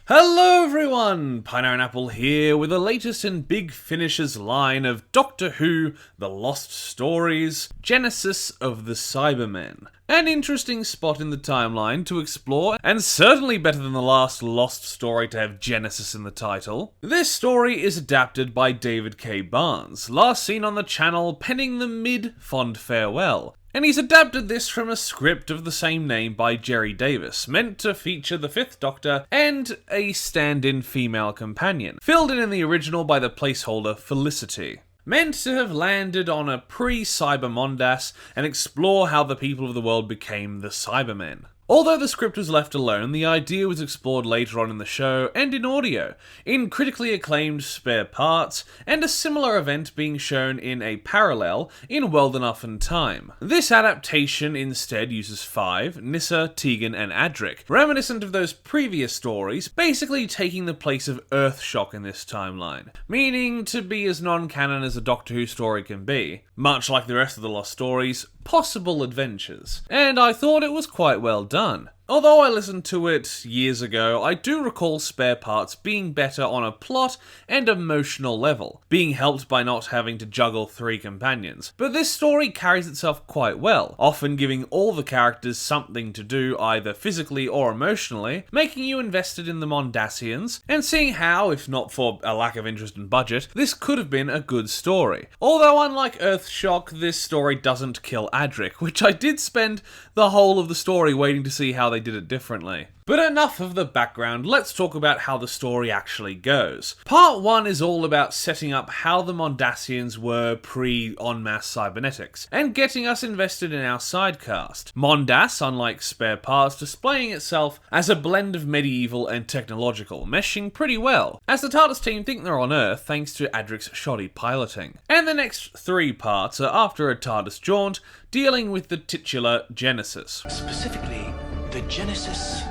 Hello everyone! Pineapple here with the latest in Big Finish's line of Doctor Who, The Lost Stories, Genesis of the Cybermen. An interesting spot in the timeline to explore, and certainly better than the last Lost story to have Genesis in the title. This story is adapted by David K. Barnes, last seen on the channel penning the mid-Fond Farewell. And he's adapted this from a script of the same name by Jerry Davis, meant to feature the Fifth Doctor and a stand-in female companion, filled in the original by the placeholder Felicity. Meant to have landed on a pre-Cyber Mondas and explore how the people of the world became the Cybermen. Although the script was left alone, the idea was explored later on in the show and in audio, in critically acclaimed Spare Parts, and a similar event being shown in a parallel in Well Enough in Time. This adaptation instead uses 5, Nyssa, Tegan and Adric, reminiscent of those previous stories, basically taking the place of Earthshock in this timeline, meaning to be as non-canon as a Doctor Who story can be, much like the rest of the Lost Stories, possible adventures. And I thought it was quite well done. Although I listened to it years ago, I do recall Spare Parts being better on a plot and emotional level, being helped by not having to juggle 3 companions. But this story carries itself quite well, often giving all the characters something to do either physically or emotionally, making you invested in the Mondasians, and seeing how, if not for a lack of interest and budget, this could have been a good story. Although unlike Earthshock, this story doesn't kill Adric, which I did spend the whole of the story waiting to see how they did it differently. But enough of the background, let's talk about how the story actually goes. Part 1 is all about setting up how the Mondasians were pre-en masse cybernetics, and getting us invested in our sidecast. Mondas, unlike Spare Parts, displaying itself as a blend of medieval and technological, meshing pretty well, as the TARDIS team think they're on Earth thanks to Adric's shoddy piloting. And the next 3 parts are after a TARDIS jaunt, dealing with the titular Genesis. Specifically, the genesis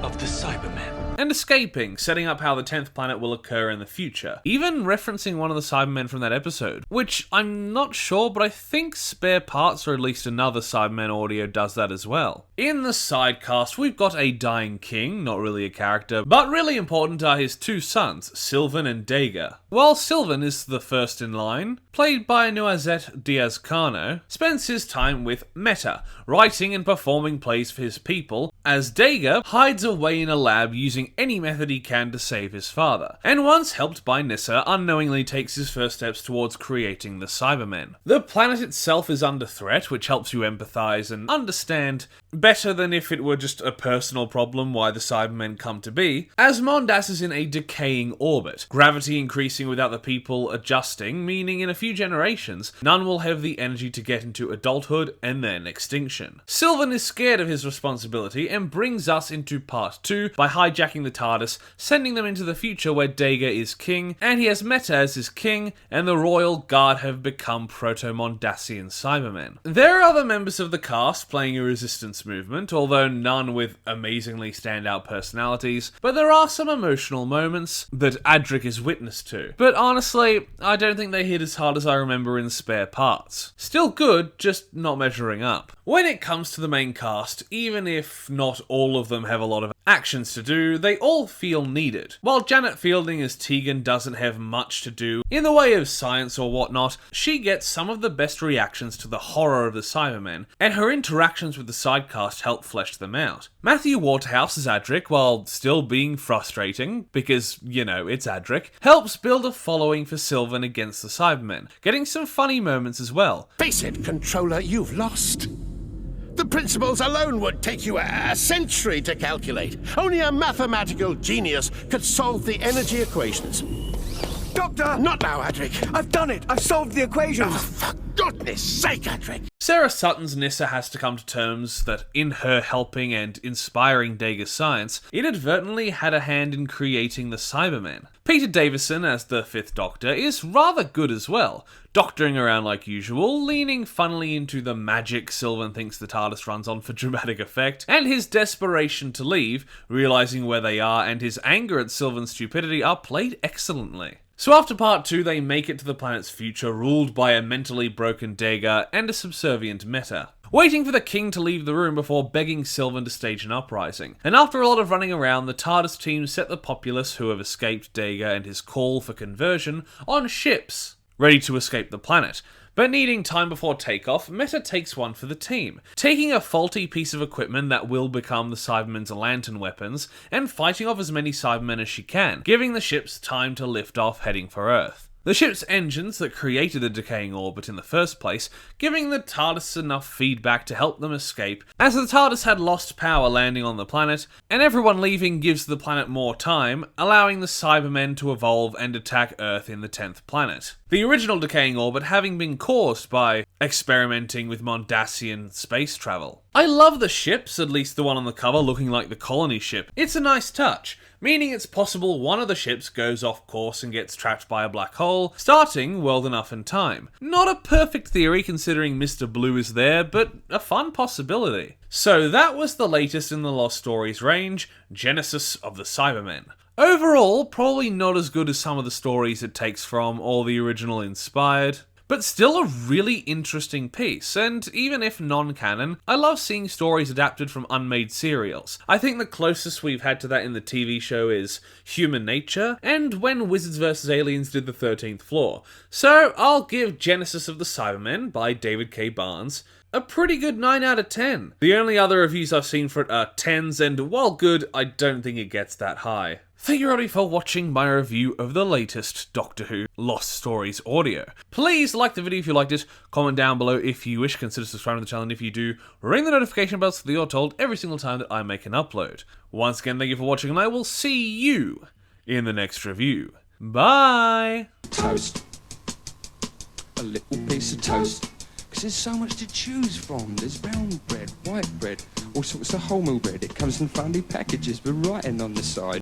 of the Cybermen. And escaping, setting up how the 10th planet will occur in the future. Even referencing one of the Cybermen from that episode, which I'm not sure, but I think Spare Parts or at least another Cybermen audio does that as well. In the sidecast, we've got a dying king, not really a character, but really important are his 2 sons, Sylvan and Dega. While Sylvan is the first in line, played by Noazet Diaz-Cano, spends his time with Meta, writing and performing plays for his people, as Dega hides away in a lab using any method he can to save his father, and once helped by Nyssa, unknowingly takes his first steps towards creating the Cybermen. The planet itself is under threat, which helps you empathise and understand better than if it were just a personal problem why the Cybermen come to be, as Mondas is in a decaying orbit, gravity increasing without the people adjusting, meaning in a few generations, none will have the energy to get into adulthood and then extinction. Sylvan is scared of his responsibility and brings us into part 2 by hijacking the TARDIS, sending them into the future where Dega is king, and he has Meta as his king, and the Royal Guard have become Proto-Mondasian Cybermen. There are other members of the cast playing a resistance movement, although none with amazingly standout personalities, but there are some emotional moments that Adric is witness to. But honestly, I don't think they hit as hard as I remember in Spare Parts. Still good, just not measuring up. When it comes to the main cast, even if not all of them have a lot of actions to do, they all feel needed. While Janet Fielding as Tegan doesn't have much to do in the way of science or whatnot, she gets some of the best reactions to the horror of the Cybermen, and her interactions with the sidecast help flesh them out. Matthew Waterhouse as Adric, while still being frustrating, because, you know, it's Adric, helps build a following for Sylvan against the Cybermen, getting some funny moments as well. Face it, Controller, you've lost. The principles alone would take you a century to calculate. Only a mathematical genius could solve the energy equations. Doctor! Not now, Adric. I've done it! I've solved the equations! Oh, for goodness sake, Adric! Sarah Sutton's Nyssa has to come to terms that in her helping and inspiring Dega's science, inadvertently had a hand in creating the Cybermen. Peter Davison as the 5th Doctor is rather good as well, doctoring around like usual, leaning funnily into the magic Sylvan thinks the TARDIS runs on for dramatic effect, and his desperation to leave, realising where they are, and his anger at Sylvan's stupidity are played excellently. So after part 2, they make it to the planet's future, ruled by a mentally broken Dega and a subservient Meta. waiting for the king to leave the room before begging Sylvan to stage an uprising. And after a lot of running around, the TARDIS team set the populace who have escaped Dager and his call for conversion on ships, ready to escape the planet. But needing time before takeoff, Meta takes one for the team, taking a faulty piece of equipment that will become the Cybermen's lantern weapons, and fighting off as many Cybermen as she can, giving the ships time to lift off heading for Earth. The ship's engines that created the decaying orbit in the first place, giving the TARDIS enough feedback to help them escape, as the TARDIS had lost power landing on the planet, and everyone leaving gives the planet more time, allowing the Cybermen to evolve and attack Earth in the 10th planet. The original decaying orbit having been caused by experimenting with Mondasian space travel. I love the ships, at least the one on the cover looking like the colony ship. It's a nice touch, meaning it's possible one of the ships goes off course and gets trapped by a black hole, starting World Enough in Time. Not a perfect theory considering Mr. Blue is there, but a fun possibility. So that was the latest in the Lost Stories range, Genesis of the Cybermen. Overall, probably not as good as some of the stories it takes from or the original inspired, but still a really interesting piece, and even if non-canon, I love seeing stories adapted from unmade serials. I think the closest we've had to that in the TV show is Human Nature, and when Wizards vs. Aliens did the 13th Floor. So I'll give Genesis of the Cybermen by David K. Barnes a pretty good 9 out of 10. The only other reviews I've seen for it are 10s, and while good, I don't think it gets that high. Thank you everybody for watching my review of the latest Doctor Who Lost Stories audio. Please like the video if you liked it, comment down below if you wish, consider subscribing to the channel, and if you do, ring the notification bell so that you're told every single time that I make an upload. Once again, thank you for watching, and I will see you in the next review. Bye! Toast. A little piece of toast. Because there's so much to choose from. There's brown bread, white bread, all sorts of wholemeal bread. It comes in funny packages with writing on the side.